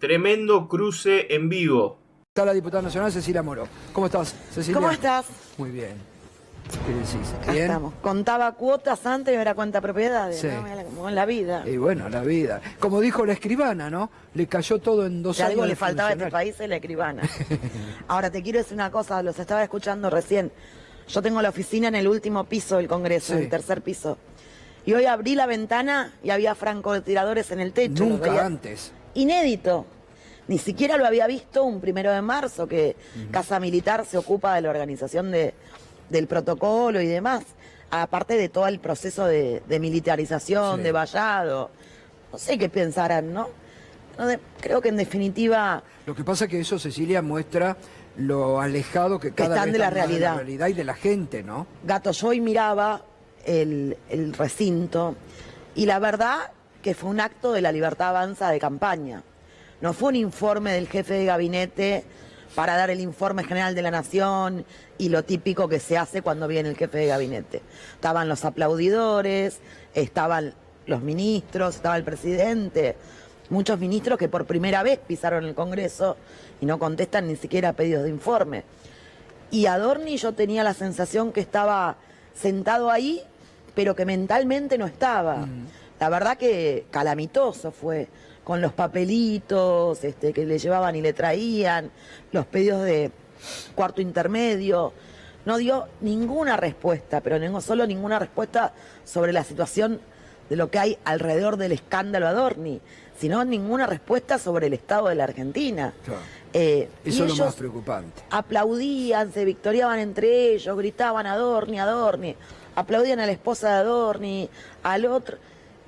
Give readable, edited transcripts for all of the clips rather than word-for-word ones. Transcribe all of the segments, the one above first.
Tremendo cruce en vivo. Está la diputada nacional Cecilia Moró. ¿Cómo estás, Cecilia? ¿Cómo estás? Muy bien. ¿Qué decís? Acá ¿Bien? estamos. Contaba cuotas antes y ahora cuenta propiedades, Sí. ¿no? Mira, como en la vida. Y bueno, la vida. Como dijo la escribana, ¿no? Le cayó todo en 2 Si años. algo de le faltaba a este funcionario. país es la escribana. Ahora te quiero decir una cosa, los estaba escuchando recién. Yo tengo la oficina en el último piso del Congreso, Sí. el tercer piso. Y hoy abrí la ventana y había francotiradores en el techo. Los Nunca veía. antes. Inédito. Ni siquiera lo había visto un 1 de marzo, que Casa Militar se ocupa de la organización del protocolo y demás. Aparte de todo el proceso de militarización, Sí. de vallado. No sé qué pensarán, ¿no? Creo que en definitiva Lo que pasa es que eso, Cecilia, muestra lo alejado que cada están vez de la están más realidad. realidad y de la gente, ¿no? Gato, yo hoy miraba el recinto y la verdad que fue un acto de la Libertad Avanza de campaña. No fue un informe del jefe de gabinete para dar el informe general de la Nación y lo típico que se hace cuando viene el jefe de gabinete. Estaban los aplaudidores, estaban los ministros, estaba el presidente, muchos ministros que por primera vez pisaron el Congreso y no contestan ni siquiera a pedidos de informe. Y Adorni yo tenía la sensación que estaba sentado ahí, pero que mentalmente no estaba. La verdad que calamitoso fue, con los papelitos que le llevaban y le traían, los pedidos de cuarto intermedio. No dio ninguna respuesta, pero no solo ninguna respuesta sobre la situación de lo que hay alrededor del escándalo Adorni, sino ninguna respuesta sobre el estado de la Argentina. Claro. Y Eso es lo ellos más preocupante. aplaudían, se victoriaban entre ellos, gritaban Adorni, Adorni, aplaudían a la esposa de Adorni, al otro.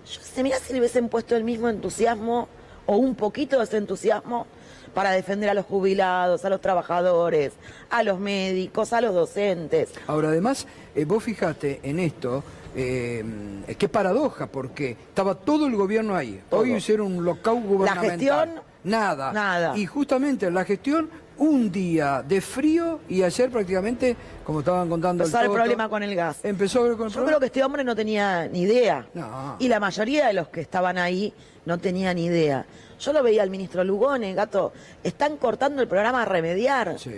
Yo sé, mirá si le hubiesen puesto el mismo entusiasmo o un poquito de ese entusiasmo para defender a los jubilados, a los trabajadores, a los médicos, a los docentes. Ahora, además, vos fijate en esto, qué paradoja, porque estaba todo el gobierno ahí. Todo. Hoy hicieron un lockout gubernamental. gestión, Nada. nada. Y justamente la gestión, un día de frío y ayer prácticamente, como estaban contando Empezó el Toto, problema con el gas. Empezó con el Yo problema. creo que este hombre no tenía ni idea. No. Y la mayoría de los que estaban ahí no tenían ni idea. Yo lo veía al ministro Lugones, Gato, están cortando el programa a remediar. Sí.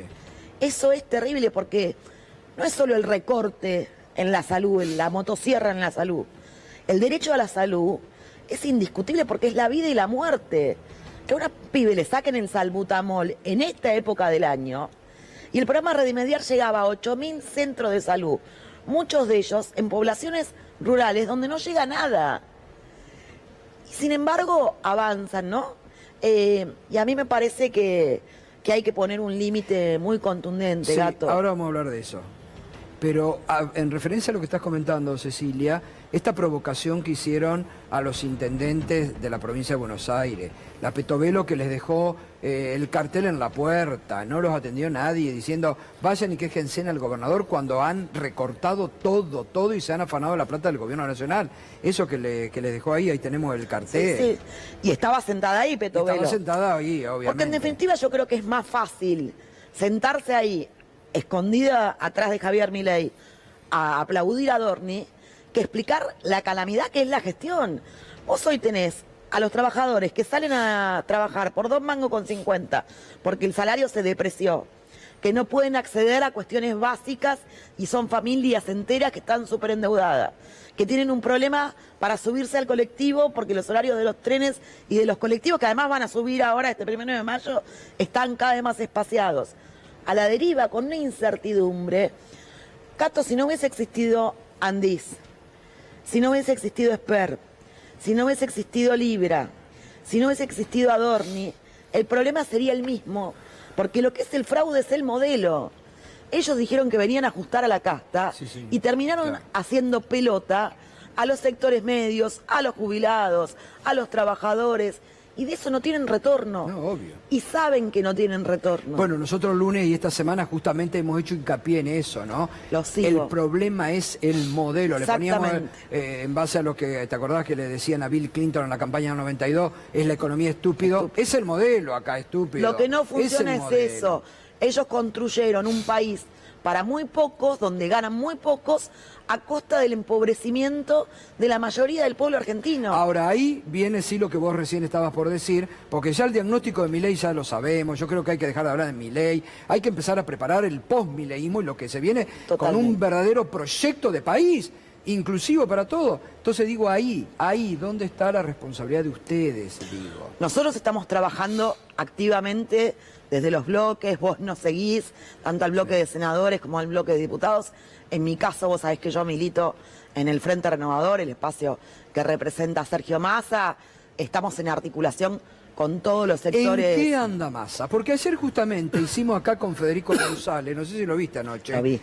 Eso es terrible porque no es solo el recorte en la salud, la motosierra en la salud. El derecho a la salud es indiscutible porque es la vida y la muerte. Que a una pibe le saquen el salbutamol en esta época del año y el programa Remediar llegaba a 8.000 centros de salud, muchos de ellos en poblaciones rurales donde no llega nada. Y sin embargo avanzan, ¿no? Y a mí me parece que hay que poner un límite muy contundente, Sí, Gato. ahora vamos a hablar de eso. Pero en referencia a lo que estás comentando, Cecilia, esta provocación que hicieron a los intendentes de la provincia de Buenos Aires, la Petovelo que les dejó el cartel en la puerta, no los atendió nadie, diciendo vayan y quéjense al gobernador cuando han recortado todo y se han afanado la plata del gobierno nacional. Eso que les dejó ahí tenemos el cartel. Sí, sí. Y estaba sentada ahí, Petovelo. Estaba sentada ahí, obviamente. Porque en definitiva yo creo que es más fácil sentarse ahí, escondida atrás de Javier Milei, a aplaudir a Adorni, que explicar la calamidad que es la gestión. Vos hoy tenés a los trabajadores que salen a trabajar por 2,50 mangos, porque el salario se depreció, que no pueden acceder a cuestiones básicas y son familias enteras que están súper endeudadas, que tienen un problema para subirse al colectivo porque los horarios de los trenes y de los colectivos, que además van a subir ahora este 1 de mayo, están cada vez más espaciados. A la deriva, con una incertidumbre. Cato, si no hubiese existido Andís, si no hubiese existido Esper, si no hubiese existido Libra, si no hubiese existido Adorni, el problema sería el mismo, porque lo que es el fraude es el modelo. Ellos dijeron que venían a ajustar a la casta y terminaron haciendo pelota a los sectores medios, a los jubilados, a los trabajadores, y de eso no tienen retorno. No, obvio. Y saben que no tienen retorno. Bueno, nosotros el lunes y esta semana justamente hemos hecho hincapié en eso, ¿no? Lo sigo. El problema es el modelo. Le poníamos, Exactamente. en base a lo que, ¿te acordás que le decían a Bill Clinton en la campaña del 92? Es la economía estúpido. Es el modelo acá, estúpido. Lo que no funciona es modelo. eso. Ellos construyeron un país para muy pocos, donde ganan muy pocos, a costa del empobrecimiento de la mayoría del pueblo argentino. Ahora, ahí viene sí lo que vos recién estabas por decir, porque ya el diagnóstico de Milei ya lo sabemos, yo creo que hay que dejar de hablar de Milei, hay que empezar a preparar el post-mileísmo y lo que se viene con Totalmente. un verdadero proyecto de país, inclusivo para todo. Entonces digo, ahí, ¿dónde está la responsabilidad de ustedes? Digo. Nosotros estamos trabajando activamente desde los bloques, vos nos seguís, tanto al bloque de senadores como al bloque de diputados. En mi caso, vos sabés que yo milito en el Frente Renovador, el espacio que representa a Sergio Massa. Estamos en articulación con todos los sectores. ¿En qué anda Massa? Porque ayer justamente hicimos acá con Federico González, no sé si lo viste anoche. Lo vi.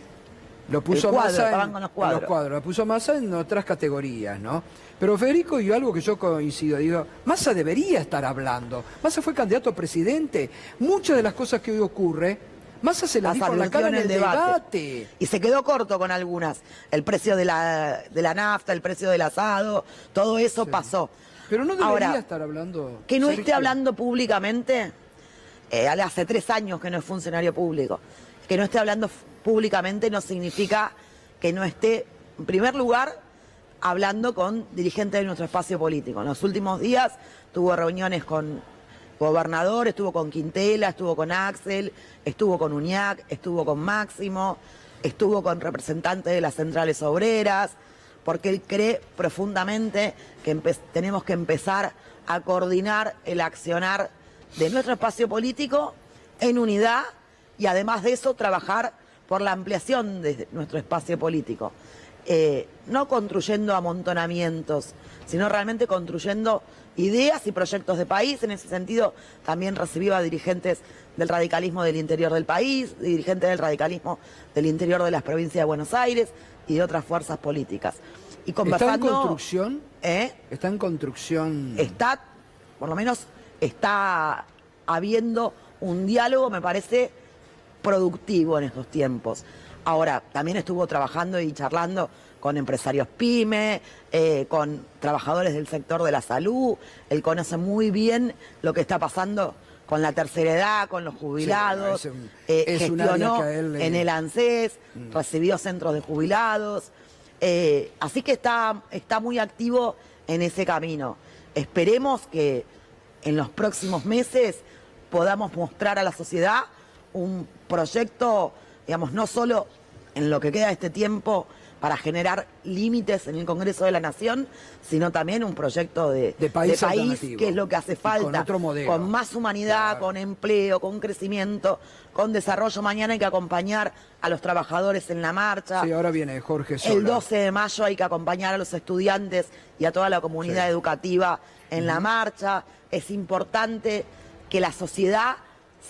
Lo puso El cuadro, Massa estaban con los cuadros. lo puso Massa en otras categorías, ¿no? Pero Federico, y algo que yo coincido, digo, Massa debería estar hablando. Massa fue candidato a presidente. Muchas de las cosas que hoy ocurre, Massa se las dijo en la cara en el debate. Y se quedó corto con algunas. El precio de la nafta, el precio del asado, todo eso pasó. Pero no debería Ahora, estar hablando. que no Sergio. esté hablando públicamente, hace 3 años que no es funcionario público. Que no esté hablando públicamente no significa que no esté, en primer lugar, hablando con dirigentes de nuestro espacio político. En los últimos días tuvo reuniones con gobernador, estuvo con Quintela, estuvo con Axel, estuvo con Uñac, estuvo con Máximo, estuvo con representantes de las centrales obreras, porque él cree profundamente que tenemos que empezar a coordinar el accionar de nuestro espacio político en unidad y además de eso trabajar por la ampliación de nuestro espacio político. No construyendo amontonamientos, sino realmente construyendo ideas y proyectos de país. En ese sentido, también recibió a dirigentes del radicalismo del interior del país, dirigentes del radicalismo del interior de las provincias de Buenos Aires y de otras fuerzas políticas. Y conversando, ¿Está en construcción? ¿Eh? ¿Está en construcción? Está, por lo menos, está habiendo un diálogo, me parece, productivo en estos tiempos. Ahora, también estuvo trabajando y charlando con empresarios pyme, con trabajadores del sector de la salud. Él conoce muy bien lo que está pasando con la tercera edad, con los jubilados. Sí, es un área gestionó que a él le- en el ANSES, recibió centros de jubilados. Así que está muy activo en ese camino. Esperemos que en los próximos meses podamos mostrar a la sociedad un proyecto, digamos, no solo en lo que queda de este tiempo para generar límites en el Congreso de la Nación, sino también un proyecto de país alternativo. que es lo que hace falta, con otro modelo. con más humanidad, Claro. con empleo, con crecimiento, con desarrollo. Mañana hay que acompañar a los trabajadores en la marcha. Sí, ahora viene Jorge Sola. El 12 de mayo hay que acompañar a los estudiantes y a toda la comunidad educativa en la marcha. Es importante que la sociedad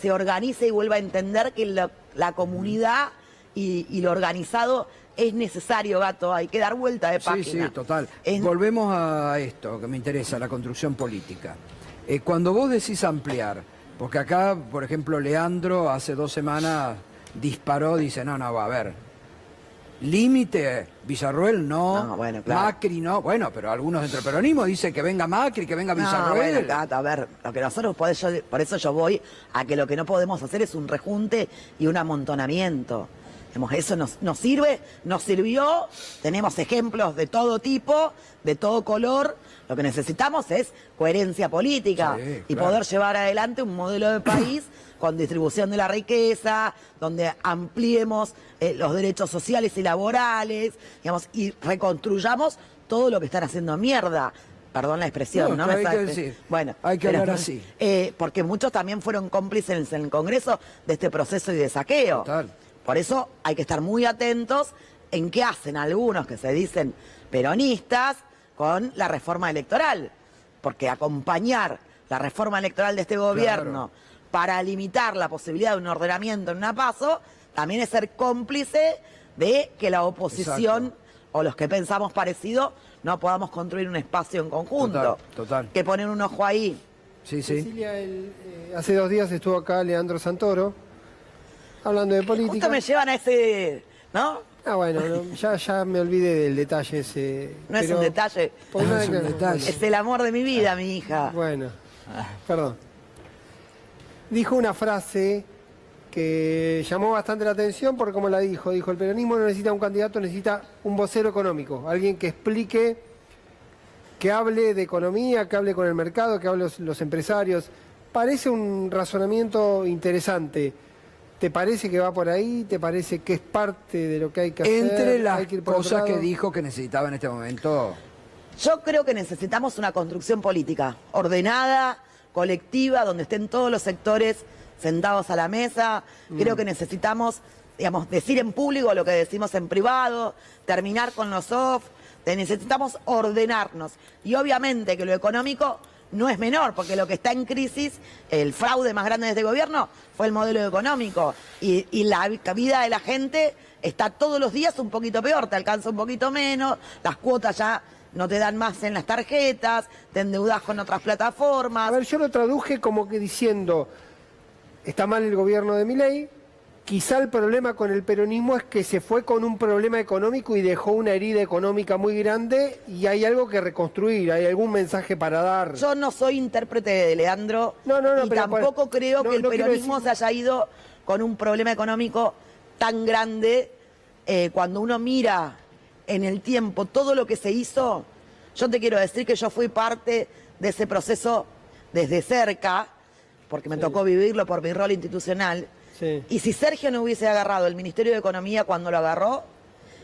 se organice y vuelva a entender que la comunidad y lo organizado es necesario, Gato. Hay que dar vuelta de página. Sí, total. Es- Volvemos a esto que me interesa, la construcción política. Cuando vos decís ampliar, porque acá, por ejemplo, Leandro hace 2 semanas disparó, dice, no, va a ver. Límite, Villarroel no, No, bueno, claro. Macri no, bueno, pero algunos dentro del peronismo dicen que venga Macri, que venga No, Villarroel. bueno, Gato, a ver, lo que nosotros por eso yo voy a que lo que no podemos hacer es un rejunte y un amontonamiento. Digamos, eso nos sirve, nos sirvió, tenemos ejemplos de todo tipo, de todo color. Lo que necesitamos es coherencia política Sí, y claro. poder llevar adelante un modelo de país con distribución de la riqueza, donde ampliemos los derechos sociales y laborales, digamos, y reconstruyamos todo lo que están haciendo mierda. Perdón la expresión, No, ¿no? hay Me que sale- decir, Bueno, hay que pero- hablar así. porque muchos también fueron cómplices en el Congreso de este proceso y de saqueo. Total. Por eso hay que estar muy atentos en qué hacen algunos que se dicen peronistas con la reforma electoral. Porque acompañar la reforma electoral de este gobierno para limitar la posibilidad de un ordenamiento en una PASO también es ser cómplice de que la oposición Exacto. o los que pensamos parecido no podamos construir un espacio en conjunto. Total. Que poner un ojo ahí. Sí, sí. Cecilia, hace 2 días estuvo acá Leandro Santoro hablando de política. Justo me llevan a ese, ¿no? Ah, bueno, no, ya me olvidé del detalle ese. No es pero- un detalle. por No una es un declaración- detalle. Es el amor de mi vida, mi hija. Bueno, perdón. Dijo una frase que llamó bastante la atención por cómo la dijo. Dijo, el peronismo no necesita un candidato, necesita un vocero económico. Alguien que explique, que hable de economía, que hable con el mercado, que hable los empresarios. Parece un razonamiento interesante. ¿Te parece que va por ahí? ¿Te parece que es parte de lo que hay que hacer? Entre las ¿Hay que ir por otro cosas que lado? dijo que necesitaba en este momento. Yo creo que necesitamos una construcción política ordenada, colectiva, donde estén todos los sectores sentados a la mesa. Creo que necesitamos, digamos, decir en público lo que decimos en privado, terminar con los off. Necesitamos ordenarnos. Y obviamente que lo económico no es menor, porque lo que está en crisis, el fraude más grande de este gobierno, fue el modelo económico. Y la vida de la gente está todos los días un poquito peor, te alcanza un poquito menos, las cuotas ya no te dan más en las tarjetas, te endeudas con otras plataformas. A ver, yo lo traduje como que diciendo, está mal el gobierno de Milei, quizá el problema con el peronismo es que se fue con un problema económico y dejó una herida económica muy grande y hay algo que reconstruir, hay algún mensaje para dar. Yo no soy intérprete de Leandro No, y pero tampoco creo que el no quiero peronismo decir- se haya ido con un problema económico tan grande. Cuando uno mira en el tiempo todo lo que se hizo, yo te quiero decir que yo fui parte de ese proceso desde cerca, porque me tocó vivirlo por mi rol institucional. Sí. Y si Sergio no hubiese agarrado el Ministerio de Economía cuando lo agarró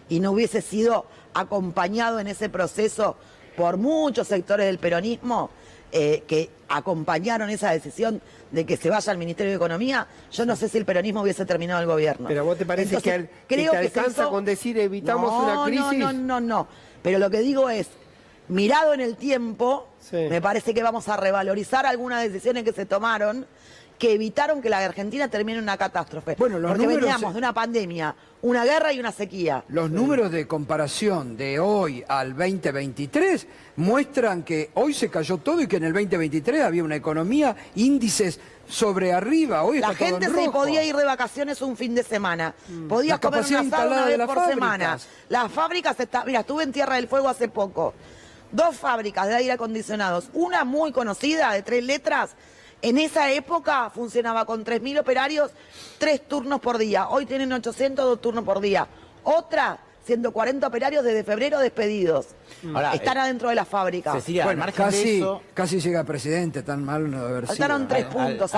y no hubiese sido acompañado en ese proceso por muchos sectores del peronismo que acompañaron esa decisión de que se vaya al Ministerio de Economía, yo no sé si el peronismo hubiese terminado el gobierno. Pero ¿a vos te parece Entonces, que creo te que se alcanza hizo- con decir evitamos una crisis? No. Pero lo que digo es, mirado en el tiempo, Sí. me parece que vamos a revalorizar algunas decisiones que se tomaron que evitaron que la Argentina termine en una catástrofe. Bueno, los porque números veníamos de una pandemia, una guerra y una sequía. Los números de comparación de hoy al 2023 muestran que hoy se cayó todo y que en el 2023 había una economía, índices sobre arriba. Hoy La está todo gente en se rojo. podía ir de vacaciones un fin de semana. Podías La comer capacidad un asado instalada una de vez las por fábricas. semana. Las fábricas, mira, estuve en Tierra del Fuego hace poco. 2 fábricas de aire acondicionados. Una muy conocida, de 3 letras. En esa época funcionaba con 3.000 operarios, 3 turnos por día. Hoy tienen 800, 2 turnos por día. Otra, 140 operarios desde febrero despedidos. Ahora, Están adentro de las fábricas. Cecilia, al Bueno, margen de casi, eso, casi llega presidente, tan mal no debe haber sido. Faltaron 3 puntos.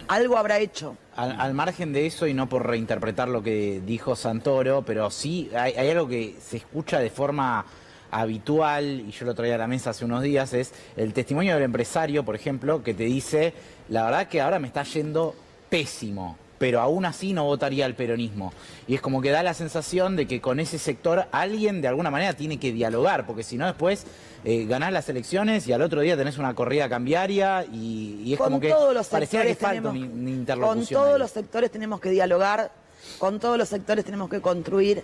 Algo habrá hecho. al margen de eso, y no por reinterpretar lo que dijo Santoro, pero sí hay algo que se escucha de forma habitual, y yo lo traía a la mesa hace unos días, es el testimonio del empresario, por ejemplo, que te dice, la verdad que ahora me está yendo pésimo, pero aún así no votaría al peronismo. Y es como que da la sensación de que con ese sector alguien de alguna manera tiene que dialogar, porque si no después ganás las elecciones y al otro día tenés una corrida cambiaria y es Con como que todos los pareciera que sectores falta tenemos- una interlocución. Con todos ahí. los sectores tenemos que dialogar, con todos los sectores tenemos que construir.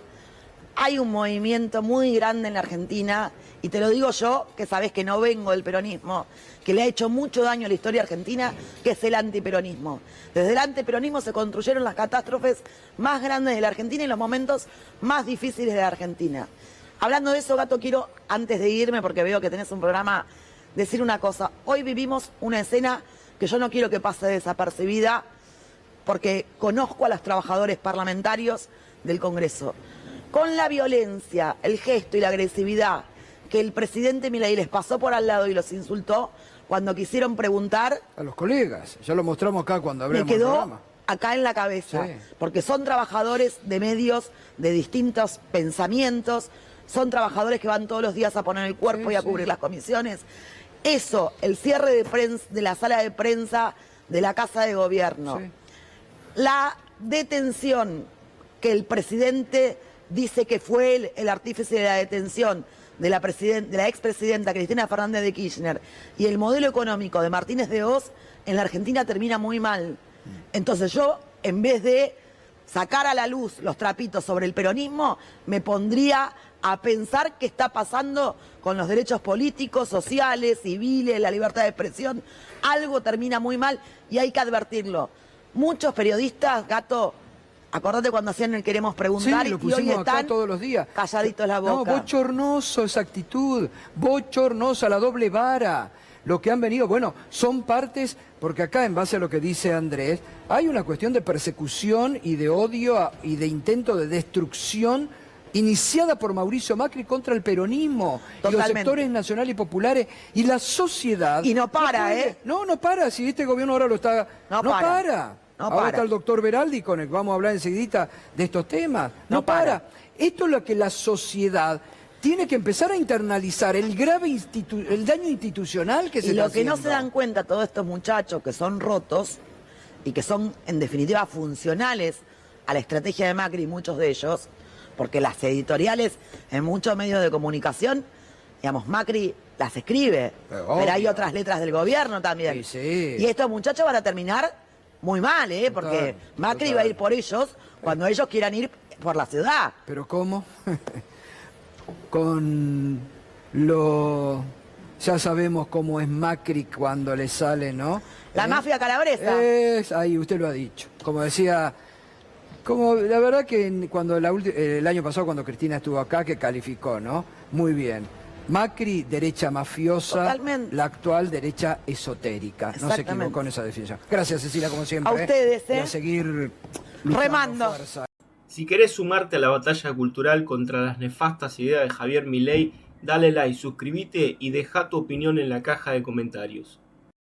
Hay un movimiento muy grande en la Argentina, y te lo digo yo, que sabes que no vengo del peronismo, que le ha hecho mucho daño a la historia argentina, que es el antiperonismo. Desde el antiperonismo se construyeron las catástrofes más grandes de la Argentina y los momentos más difíciles de la Argentina. Hablando de eso, Gato, quiero, antes de irme, porque veo que tenés un programa, decir una cosa. Hoy vivimos una escena que yo no quiero que pase desapercibida, porque conozco a los trabajadores parlamentarios del Congreso. Con la violencia, el gesto y la agresividad que el presidente Milei les pasó por al lado y los insultó cuando quisieron preguntar, A los colegas, ya lo mostramos acá cuando me abrimos el quedó programa. acá en la cabeza. Sí. Porque son trabajadores de medios de distintos pensamientos, son trabajadores que van todos los días a poner el cuerpo Sí, y a sí. cubrir las comisiones. Eso, el cierre de prensa, de la sala de prensa de la Casa de Gobierno. Sí. La detención que el presidente dice que fue el artífice de la detención de la expresidenta Cristina Fernández de Kirchner y el modelo económico de Martínez de Hoz en la Argentina termina muy mal. Entonces yo, en vez de sacar a la luz los trapitos sobre el peronismo, me pondría a pensar qué está pasando con los derechos políticos, sociales, civiles, la libertad de expresión. Algo termina muy mal y hay que advertirlo. Muchos periodistas, Gato, acordate cuando hacían el queremos preguntar, Sí, lo y hoy pusimos acá están todos los días. calladitos la boca. No, bochornoso esa actitud, bochornosa, la doble vara. lo que han venido, bueno, son partes, porque acá en base a lo que dice Andrés, hay una cuestión de persecución y de odio y de intento de destrucción iniciada por Mauricio Macri contra el peronismo y los Totalmente. sectores nacionales y populares y la sociedad. Y no para, puede- no para, si este gobierno ahora lo está... No No para. para. No Ahora para. está el doctor Veraldi con el que vamos a hablar enseguidita de estos temas. No, No para. Esto es lo que la sociedad tiene que empezar a internalizar, el grave el daño institucional que se Y está lo que no se haciendo. dan cuenta todos estos muchachos que son rotos y que son en definitiva funcionales a la estrategia de Macri, muchos de ellos, porque las editoriales en muchos medios de comunicación, digamos, Macri las escribe, Pero pero hay obvio. otras letras del gobierno también. Sí, sí. Y estos muchachos van a terminar muy mal, porque Macri total. va a ir por ellos cuando ellos quieran ir por la ciudad. ¿Pero cómo? Con lo... Ya sabemos cómo es Macri cuando le sale, ¿no? La mafia calabresa. Ahí, usted lo ha dicho. Como decía... Como la verdad que cuando el año pasado cuando Cristina estuvo acá, que calificó, ¿no? Muy bien. Macri, derecha mafiosa, Totalmente. la actual derecha esotérica. No se Exactamente. equivocó en esa definición. Gracias, Cecilia, como siempre. A ustedes, Y a seguir luchando Remando. fuerza. Si querés sumarte a la batalla cultural contra las nefastas ideas de Javier Milei, dale like, suscríbete y deja tu opinión en la caja de comentarios.